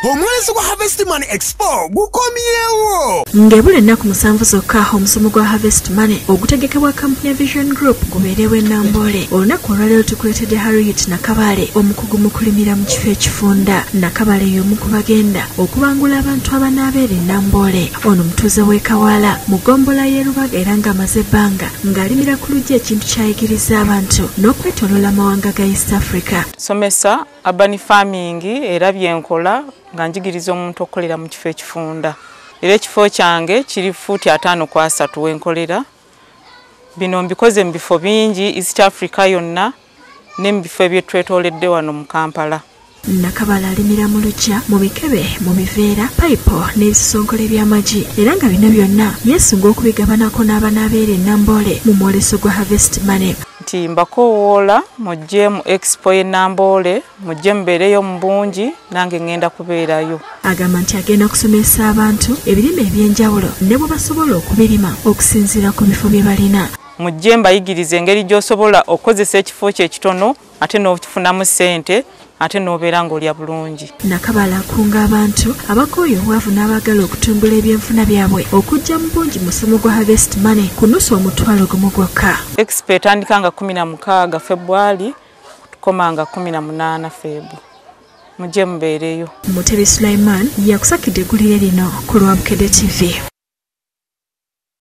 Omwezi gwa Harvest Money Expo gukomyewo. Ngebule ennaku 7 zokka omusomo gwa Harvest Money ogutegekebwa kampuni ya Vision Group gubeerewo e Nambole. Olunaku olwaleero tukuleetedde Harriet Nakabale omukugu mu kulimira mu kifo ekifunda. Nakabale y'omu ku bagenda okubangula abantu abanaabeera e Nambole. Ono mutuuze w'e Kawala mu ggombolola y'e Lubaga era ng'amaze ebbanga ng'alimira ku luggi ekintu kyayigiriza abantu n'okwetooloola amawanga ga East Africa. Somesa urban farming era byenkola nga njigiriza omuntu okukolera mu kifo ekifunda. Era ekifo kyange kiri fuuti 5.3 wenkolera. Bino mbikoze mu bifo bingi East Africa yonna ne mu bifo ebyetwetooledde wano mu Kampala. Nakabala alimira mu luggya, mu bikebe, mu biveera, payipo n'ebisonkola eby'amagi era nga bino byonna yeesunga okubigabanako n'abanaabeera e Nambole mu mwoleso gwa Harvest Money. Nti mbakowoola mujje mu expo y'e Nambole, mujje mubeereyo mu bungi nange ngenda kubeerayo. Agamba nti agenda kusomesa abantu ebirime eby'enjawulo ne bwe basobola okubirima okusinziira ku bifo bye balina. Mujje mbayigiriza engeri gy'osobola okukozesa ekifo kye ekitono ate n'okifunamu ssente ate n'obeera ng'olya bulungi. Nakabala akunga abantu abakooye obwavu n'abagala okutumbula ebyenfuna byabwe okujja mu bungi musomo gwa Harvest Money ku nusu omutwalo gumu gwokka. Expo etandika nga 16 February tukoma nga 18 February. Mujje mubeereyo. Mutebi Sulaiman yakusakidde eggulire lino ku Lwabukedde TV.